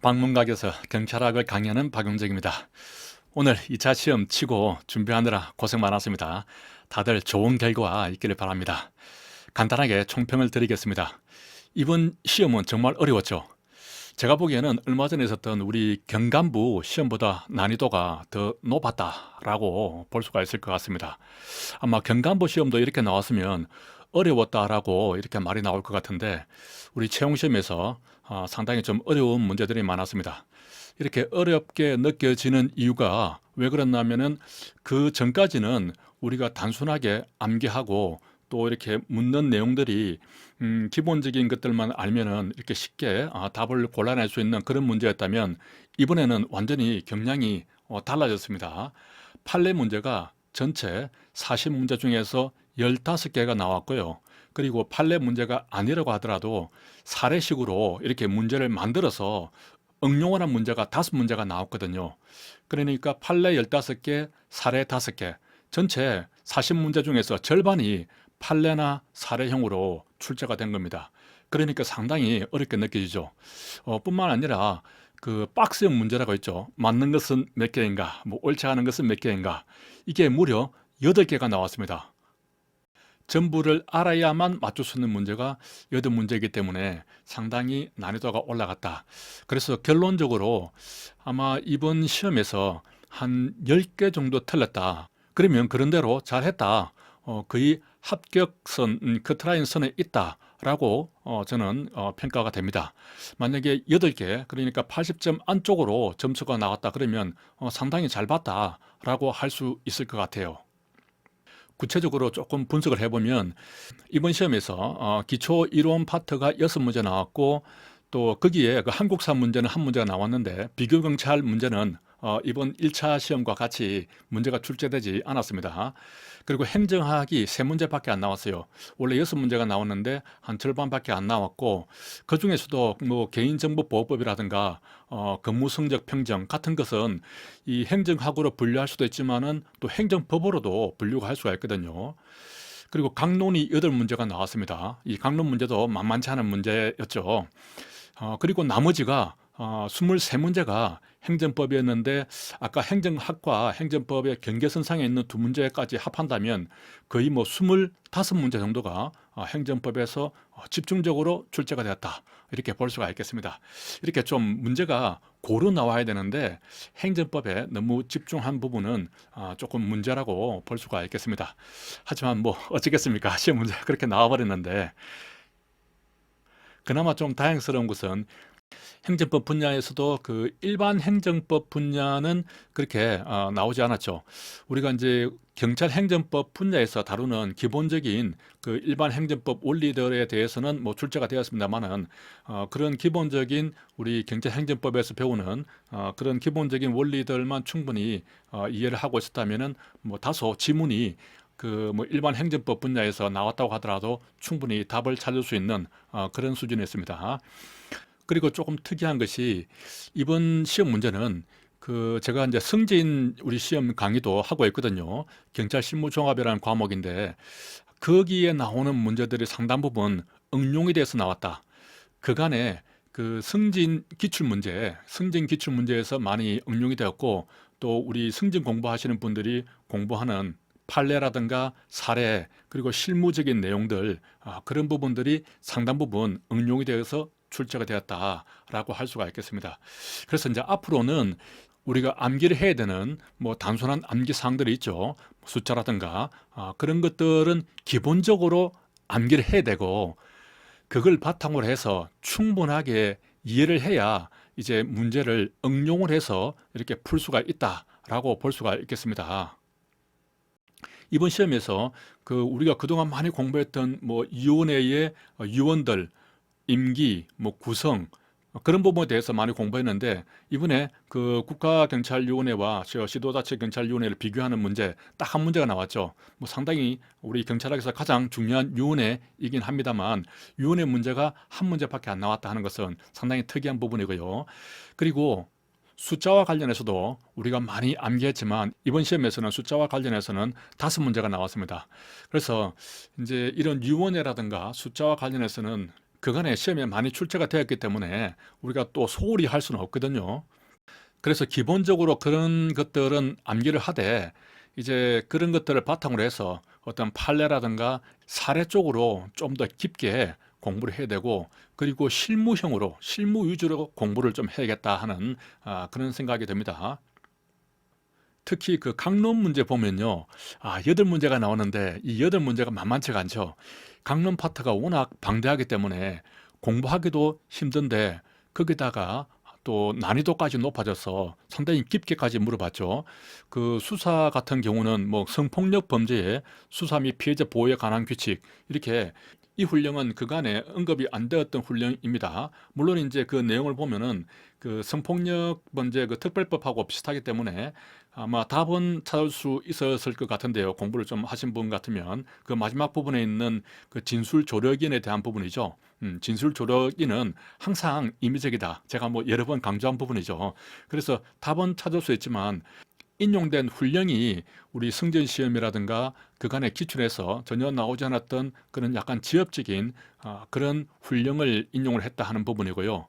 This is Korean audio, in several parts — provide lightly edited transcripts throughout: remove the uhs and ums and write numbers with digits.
방문각에서 경찰학을 강의하는 박용적입니다. 오늘 2차 시험 치고 준비하느라 고생 많았습니다. 다들 좋은 결과 있기를 바랍니다. 간단하게 총평을 드리겠습니다. 이번 시험은 정말 어려웠죠. 제가 보기에는 얼마 전에 있었던 우리 경간부 시험보다 난이도가 더 높았다라고 볼 수가 있을 것 같습니다. 아마 경간부 시험도 이렇게 나왔으면 어려웠다라고 이렇게 말이 나올 것 같은데 우리 채용시험에서 상당히 좀 어려운 문제들이 많았습니다. 이렇게 어렵게 느껴지는 이유가 왜 그랬냐면은 그 전까지는 우리가 단순하게 암기하고 또 이렇게 묻는 내용들이 기본적인 것들만 알면은 이렇게 쉽게 답을 골라낼 수 있는 그런 문제였다면 이번에는 완전히 경향이 달라졌습니다. 판례 문제가 전체 40문제 중에서 15개가 나왔고요. 그리고 판례 문제가 아니라고 하더라도 사례식으로 이렇게 문제를 만들어서 응용을 한 문제가 5문제가 나왔거든요. 그러니까 판례 15개, 사례 5개, 전체 40문제 중에서 절반이 판례나 사례형으로 출제가 된 겁니다. 그러니까 상당히 어렵게 느껴지죠. 뿐만 아니라 그 박스형 문제라고 있죠. 맞는 것은 몇 개인가, 뭐 옳지 않은 것은 몇 개인가. 이게 무려 8개가 나왔습니다. 전부를 알아야만 맞출 수 있는 문제가 8문제이기 때문에 상당히 난이도가 올라갔다. 그래서 결론적으로 아마 이번 시험에서 한 10개 정도 틀렸다. 그러면 그런대로 잘했다. 거의 합격선, 커트라인 선에 있다라고 저는 평가가 됩니다. 만약에 8개, 그러니까 80점 안쪽으로 점수가 나왔다 그러면 상당히 잘 봤다라고 할 수 있을 것 같아요. 구체적으로 조금 분석을 해보면 이번 시험에서 기초 이론 파트가 6문제 나왔고 또 거기에 그 한국사 문제는 한 문제가 나왔는데 비교경찰 문제는 이번 1차 시험과 같이 문제가 출제되지 않았습니다. 그리고 행정학이 3문제밖에 안 나왔어요. 원래 6문제가 나왔는데 한 절반밖에 안 나왔고 그 중에서도 뭐 개인정보보호법이라든가 근무성적 평정 같은 것은 이 행정학으로 분류할 수도 있지만은 또 행정법으로도 분류가 할 수가 있거든요. 그리고 강론이 8문제가 나왔습니다. 이 강론 문제도 만만치 않은 문제였죠. 그리고 나머지가 23문제가 행정법이었는데 아까 행정학과 행정법의 경계선상에 있는 2문제까지 합한다면 거의 뭐 25문제 정도가 행정법에서 집중적으로 출제가 되었다. 이렇게 볼 수가 있겠습니다. 이렇게 좀 문제가 고루 나와야 되는데 행정법에 너무 집중한 부분은 조금 문제라고 볼 수가 있겠습니다. 하지만 뭐 어쩌겠습니까? 시험 문제 그렇게 나와버렸는데 그나마 좀 다행스러운 것은 행정법 분야에서도 그 일반 행정법 분야는 그렇게 나오지 않았죠. 우리가 이제 경찰 행정법 분야에서 다루는 기본적인 그 일반 행정법 원리들에 대해서는 뭐 출제가 되었습니다만은 그런 기본적인 우리 경찰 행정법에서 배우는 그런 기본적인 원리들만 충분히 이해를 하고 있었다면은 뭐 다소 지문이 그 뭐 일반 행정법 분야에서 나왔다고 하더라도 충분히 답을 찾을 수 있는 그런 수준이었습니다. 그리고 조금 특이한 것이 이번 시험 문제는 그 제가 이제 승진 우리 시험 강의도 하고 있거든요. 경찰 실무 종합이라는 과목인데 거기에 나오는 문제들이 상당 부분 응용이 돼서 나왔다. 그간에 그 승진 기출 문제에서 많이 응용이 되었고 또 우리 승진 공부하시는 분들이 공부하는 판례라든가 사례 그리고 실무적인 내용들 그런 부분들이 상당 부분 응용이 되어서 출제가 되었다라고 할 수가 있겠습니다. 그래서 이제 앞으로는 우리가 암기를 해야 되는 뭐 단순한 암기 사항들이 있죠. 숫자라든가 그런 것들은 기본적으로 암기를 해야 되고 그걸 바탕으로 해서 충분하게 이해를 해야 이제 문제를 응용을 해서 이렇게 풀 수가 있다라고 볼 수가 있겠습니다. 이번 시험에서 그 우리가 그동안 많이 공부했던 뭐 위원회의 위원들 임기, 뭐 구성 그런 부분에 대해서 많이 공부했는데 이번에 그 국가경찰위원회와 시도자치경찰위원회를 비교하는 문제 딱 한 문제가 나왔죠. 뭐 상당히 우리 경찰학에서 가장 중요한 위원회이긴 합니다만 위원회 문제가 한 문제밖에 안 나왔다 하는 것은 상당히 특이한 부분이고요. 그리고 숫자와 관련해서도 우리가 많이 암기했지만 이번 시험에서는 숫자와 관련해서는 5문제가 나왔습니다. 그래서 이제 이런 위원회라든가 숫자와 관련해서는 그간에 시험에 많이 출제가 되었기 때문에 우리가 또 소홀히 할 수는 없거든요. 그래서 기본적으로 그런 것들은 암기를 하되 이제 그런 것들을 바탕으로 해서 어떤 판례라든가 사례 쪽으로 좀 더 깊게 공부를 해야 되고, 그리고 실무형으로 실무 위주로 공부를 좀 해야겠다 하는 그런 생각이 듭니다. 특히 그 강론 문제 보면요. 8문제가 나오는데 이 8문제가 만만치가 않죠. 강론 파트가 워낙 방대하기 때문에 공부하기도 힘든데, 거기다가 또 난이도까지 높아져서 상당히 깊게까지 물어봤죠. 그 수사 같은 경우는 뭐 성폭력 범죄의 수사 및 피해자 보호에 관한 규칙, 이렇게 이 훈령은 그간에 언급이 안 되었던 훈령입니다. 물론 이제 그 내용을 보면은 그 성폭력 범죄 그 특별법하고 비슷하기 때문에 아마 답은 찾을 수 있었을 것 같은데요. 공부를 좀 하신 분 같으면 그 마지막 부분에 있는 그 진술 조력인에 대한 부분이죠. 진술 조력인은 항상 임의적이다. 제가 뭐 여러 번 강조한 부분이죠. 그래서 답은 찾을 수 있지만 인용된 훈령이 우리 승전 시험이라든가 그간에 기출해서 전혀 나오지 않았던 그런 약간 지엽적인 그런 훈령을 인용을 했다 하는 부분이고요.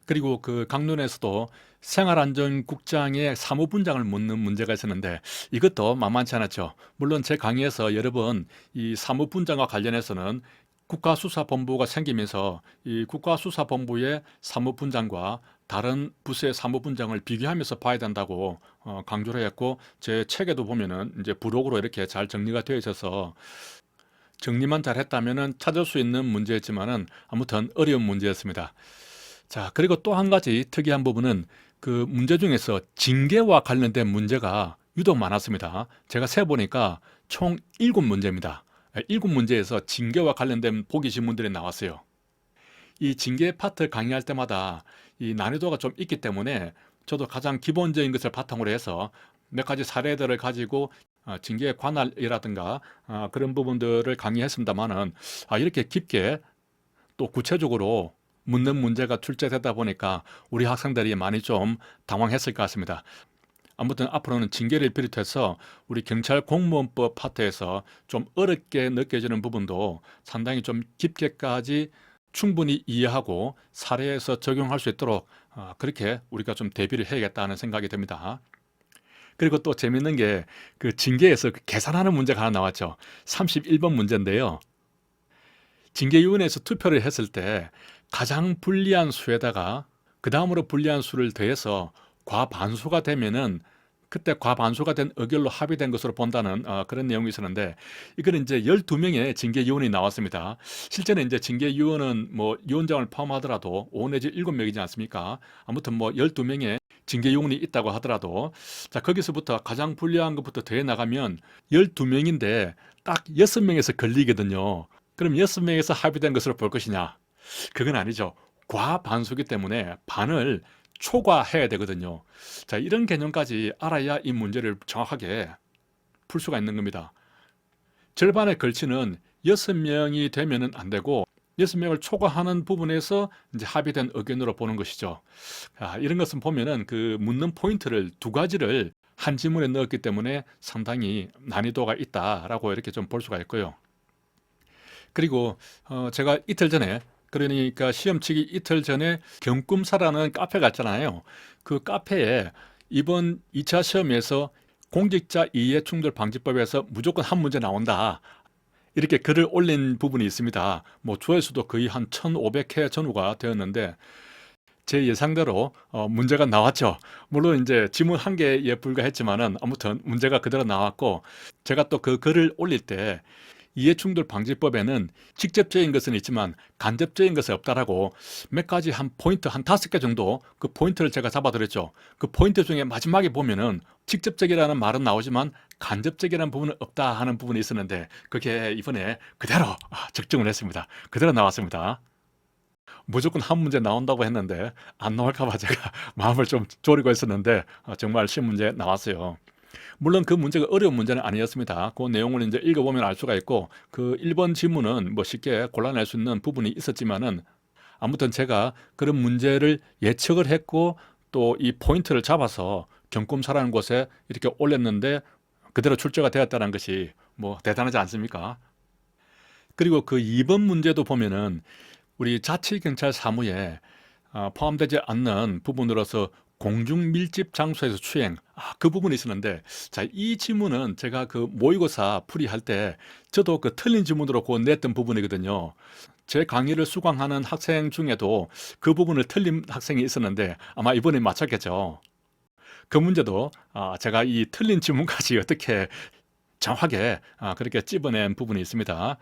그리고 그 강론에서도 생활안전국장의 사무분장을 묻는 문제가 있었는데 이것도 만만치 않았죠. 물론 제 강의에서 여러 번 이 사무분장과 관련해서는 국가수사본부가 생기면서 이 국가수사본부의 사무분장과 다른 부서의 사무분장을 비교하면서 봐야 된다고 강조를 했고, 제 책에도 보면은 이제 부록으로 이렇게 잘 정리가 되어 있어서 정리만 잘 했다면은 찾을 수 있는 문제였지만은 아무튼 어려운 문제였습니다. 자, 그리고 또 한 가지 특이한 부분은 그 문제 중에서 징계와 관련된 문제가 유독 많았습니다. 제가 세보니까 총 7문제입니다. 7문제에서 징계와 관련된 보기 지문들이 나왔어요. 이 징계 파트 강의할 때마다 이 난이도가 좀 있기 때문에 저도 가장 기본적인 것을 바탕으로 해서 몇 가지 사례들을 가지고 징계의 관할이라든가 그런 부분들을 강의했습니다만은 이렇게 깊게 또 구체적으로 묻는 문제가 출제되다 보니까 우리 학생들이 많이 좀 당황했을 것 같습니다. 아무튼 앞으로는 징계를 비롯해서 우리 경찰 공무원법 파트에서 좀 어렵게 느껴지는 부분도 상당히 좀 깊게까지 충분히 이해하고 사례에서 적용할 수 있도록 그렇게 우리가 좀 대비를 해야겠다는 생각이 듭니다. 그리고 또 재밌는 게 그 징계에서 그 계산하는 문제가 하나 나왔죠. 31번 문제인데요. 징계위원회에서 투표를 했을 때 가장 불리한 수에다가 그 다음으로 불리한 수를 더해서 과반수가 되면은 그때 과반수가 된 의결로 합의된 것으로 본다는 그런 내용이 있었는데, 이거는 이제 12명의 징계위원이 나왔습니다. 실제는 이제 징계위원은 뭐 위원장을 포함하더라도 5 내지 7명이지 않습니까? 아무튼 뭐 12명의 징계위원이 있다고 하더라도, 자, 거기서부터 가장 불리한 것부터 더해 나가면 12명인데 딱 6명에서 걸리거든요. 그럼 6명에서 합의된 것으로 볼 것이냐? 그건 아니죠. 과반수기 때문에 반을 초과해야 되거든요. 자, 이런 개념까지 알아야 이 문제를 정확하게 풀 수가 있는 겁니다. 절반의 걸치는 6명이 되면은 안 되고 6명을 초과하는 부분에서 이제 합의된 의견으로 보는 것이죠. 이런 것은 보면은 그 묻는 포인트를 두 가지를 한 지문에 넣었기 때문에 상당히 난이도가 있다라고 이렇게 좀 볼 수가 있고요. 그리고 제가 이틀 전에, 그러니까 시험 치기 이틀 전에 경꿈사라는 카페 갔잖아요. 그 카페에 이번 2차 시험에서 공직자 이해충돌 방지법에서 무조건 한 문제 나온다, 이렇게 글을 올린 부분이 있습니다. 뭐 조회수도 거의 한 1,500회 전후가 되었는데 제 예상대로 문제가 나왔죠. 물론 이제 지문 한 개에 불과했지만은 아무튼 문제가 그대로 나왔고, 제가 또 그 글을 올릴 때 이해충돌 방지법에는 직접적인 것은 있지만 간접적인 것은 없다라고 몇 가지 한 포인트 한 5개 정도 그 포인트를 제가 잡아드렸죠. 그 포인트 중에 마지막에 보면은 직접적이라는 말은 나오지만 간접적이라는 부분은 없다 하는 부분이 있었는데, 그게 이번에 그대로 적중을 했습니다. 그대로 나왔습니다. 무조건 한 문제 나온다고 했는데 안 나올까 봐 제가 마음을 좀 졸이고 있었는데 정말 쉬운 문제 나왔어요. 물론 그 문제가 어려운 문제는 아니었습니다. 그 내용을 이제 읽어보면 알 수가 있고, 그 1번 지문은 뭐 쉽게 골라낼 수 있는 부분이 있었지만은 아무튼 제가 그런 문제를 예측을 했고 또 이 포인트를 잡아서 경꿈사라는 곳에 이렇게 올렸는데 그대로 출제가 되었다는 것이 뭐 대단하지 않습니까? 그리고 그 2번 문제도 보면은 우리 자치경찰 사무에 포함되지 않는 부분으로서 공중 밀집 장소에서 추행, 그 부분이 있었는데, 자, 이 지문은 제가 그 모의고사 풀이할 때 저도 그 틀린 지문으로 그 냈던 부분이거든요. 제 강의를 수강하는 학생 중에도 그 부분을 틀린 학생이 있었는데 아마 이번에 맞췄겠죠. 그 문제도 제가 이 틀린 지문까지 어떻게 정확하게 그렇게 찝어낸 부분이 있습니다.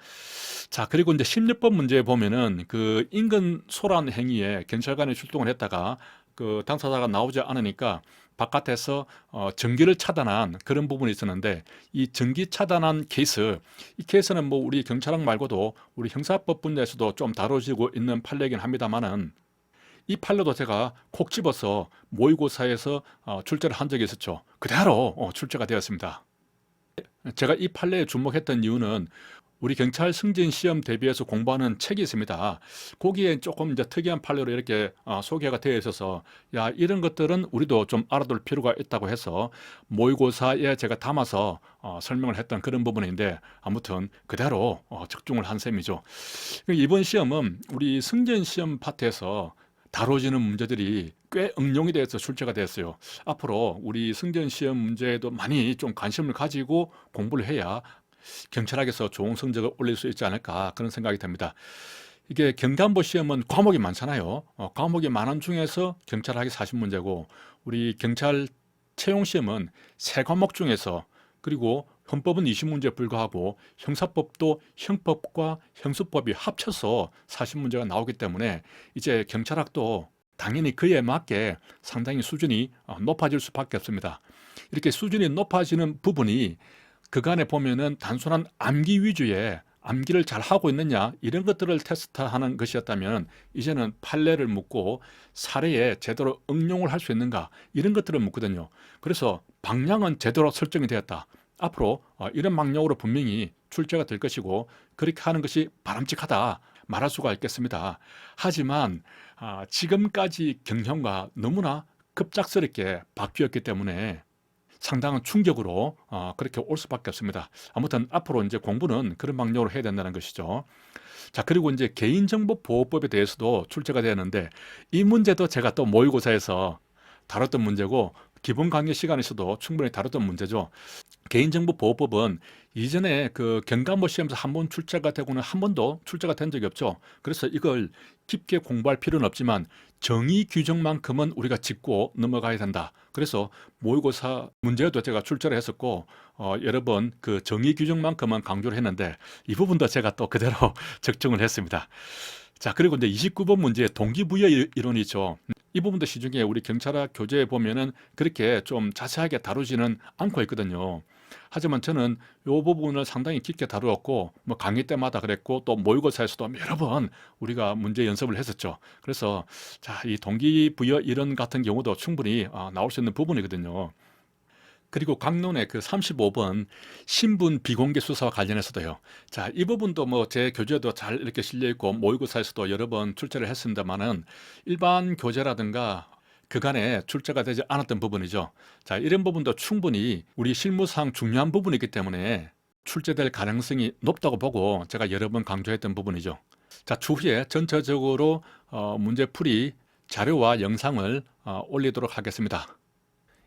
자, 그리고 이제 심리법 문제에 보면은 그 인근 소란 행위에 경찰관이 출동을 했다가 그 당사자가 나오지 않으니까 바깥에서 전기를 차단한 그런 부분이 있었는데, 이 전기 차단한 케이스, 이 케이스는 뭐 우리 경찰학 말고도 우리 형사법 분야에서도 좀 다뤄지고 있는 판례이긴 합니다만은, 이 판례도 제가 콕 집어서 모의고사에서 출제를 한 적이 있었죠. 그대로 출제가 되었습니다. 제가 이 판례에 주목했던 이유는 우리 경찰 승진 시험 대비해서 공부하는 책이 있습니다. 거기에 조금 이제 특이한 판례로 이렇게 소개가 되어 있어서, 야, 이런 것들은 우리도 좀 알아둘 필요가 있다고 해서 모의고사에 제가 담아서 설명을 했던 그런 부분인데, 아무튼 그대로 적중을 한 셈이죠. 이번 시험은 우리 승진 시험 파트에서 다뤄지는 문제들이 꽤 응용이 돼서 출제가 됐어요. 앞으로 우리 승전 시험 문제에도 많이 좀 관심을 가지고 공부를 해야 경찰학에서 좋은 성적을 올릴 수 있지 않을까, 그런 생각이 듭니다. 이게 경감보 시험은 과목이 많잖아요. 과목이 많은 중에서 경찰학이 40문제고 우리 경찰 채용 시험은 세 과목 중에서, 그리고 헌법은 20문제에 불과하고 형사법도 형법과 형수법이 합쳐서 40문제가 나오기 때문에 이제 경찰학도 당연히 그에 맞게 상당히 수준이 높아질 수밖에 없습니다. 이렇게 수준이 높아지는 부분이 그간에 보면은 단순한 암기 위주의, 암기를 잘 하고 있느냐 이런 것들을 테스트하는 것이었다면, 이제는 판례를 묻고 사례에 제대로 응용을 할 수 있는가 이런 것들을 묻거든요. 그래서 방향은 제대로 설정이 되었다. 앞으로 이런 방향으로 분명히 출제가 될 것이고 그렇게 하는 것이 바람직하다 말할 수가 있겠습니다. 하지만 지금까지 경향과 너무나 급작스럽게 바뀌었기 때문에 상당한 충격으로 그렇게 올 수밖에 없습니다. 아무튼 앞으로 이제 공부는 그런 방향으로 해야 된다는 것이죠. 자, 그리고 이제 개인정보보호법에 대해서도 출제가 되었는데, 이 문제도 제가 또 모의고사에서 다뤘던 문제고 기본 강의 시간에서도 충분히 다뤘던 문제죠. 개인정보보호법은 이전에 그 경감모 시험에서 한 번 출제가 되고는 한 번도 출제가 된 적이 없죠. 그래서 이걸 깊게 공부할 필요는 없지만 정의 규정만큼은 우리가 짚고 넘어가야 된다. 그래서 모의고사 문제도 제가 출제를 했었고 여러 번 그 정의 규정만큼은 강조를 했는데, 이 부분도 제가 또 그대로 적중을 했습니다. 자, 그리고 이제 29번 문제 동기부여 이론이 있죠. 이 부분도 시중에 우리 경찰학 교재에 보면은 그렇게 좀 자세하게 다루지는 않고 있거든요. 하지만 저는 이 부분을 상당히 깊게 다루었고, 뭐 강의 때마다 그랬고, 또 모의고사에서도 여러 번 우리가 문제 연습을 했었죠. 그래서 자, 이 동기부여 이론 같은 경우도 충분히 나올 수 있는 부분이거든요. 그리고 강론의 그 35번 신분 비공개 수사와 관련해서도요. 자, 이 부분도 뭐 제 교재도 잘 이렇게 실려 있고 모의고사에서도 여러 번 출제를 했습니다만은, 일반 교재라든가 그간에 출제가 되지 않았던 부분이죠. 자, 이런 부분도 충분히 우리 실무상 중요한 부분이기 때문에 출제될 가능성이 높다고 보고 제가 여러 번 강조했던 부분이죠. 자, 추후에 전체적으로 문제풀이 자료와 영상을 올리도록 하겠습니다.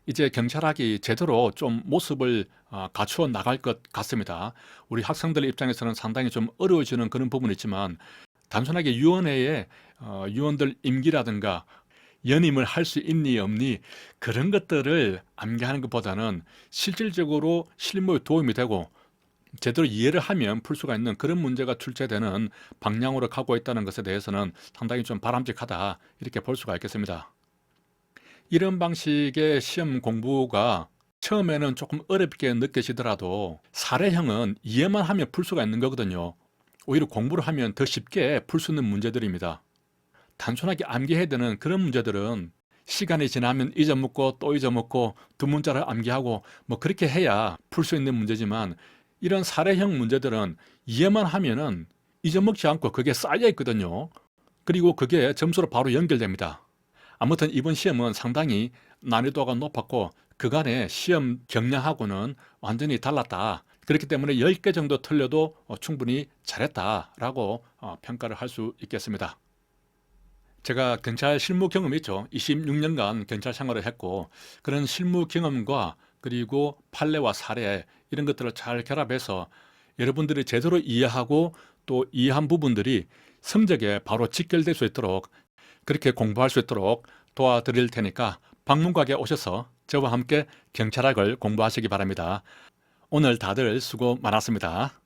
이제 경찰학이 제대로 좀 모습을 갖추어 나갈 것 같습니다. 우리 학생들 입장에서는 상당히 좀 어려워지는 그런 부분이 있지만, 단순하게 위원회에 위원들 임기라든가 연임을 할 수 있니 없니 그런 것들을 암기하는 것보다는 실질적으로 실무에 도움이 되고 제대로 이해를 하면 풀 수가 있는 그런 문제가 출제되는 방향으로 가고 있다는 것에 대해서는 상당히 좀 바람직하다, 이렇게 볼 수가 있겠습니다. 이런 방식의 시험 공부가 처음에는 조금 어렵게 느껴지더라도 사례형은 이해만 하면 풀 수가 있는 거거든요. 오히려 공부를 하면 더 쉽게 풀 수 있는 문제들입니다. 단순하게 암기해야 되는 그런 문제들은 시간이 지나면 잊어먹고 또 잊어먹고 두 문자를 암기하고 뭐 그렇게 해야 풀 수 있는 문제지만, 이런 사례형 문제들은 이해만 하면은 잊어먹지 않고 그게 쌓여 있거든요. 그리고 그게 점수로 바로 연결됩니다. 아무튼 이번 시험은 상당히 난이도가 높았고 그간의 시험 경량하고는 완전히 달랐다. 그렇기 때문에 10개 정도 틀려도 충분히 잘했다라고 평가를 할 수 있겠습니다. 제가 경찰 실무 경험이 있죠. 26년간 경찰 생활을 했고 그런 실무 경험과 그리고 판례와 사례 이런 것들을 잘 결합해서 여러분들이 제대로 이해하고 또 이해한 부분들이 성적에 바로 직결될 수 있도록 그렇게 공부할 수 있도록 도와드릴 테니까 방문각에 오셔서 저와 함께 경찰학을 공부하시기 바랍니다. 오늘 다들 수고 많았습니다.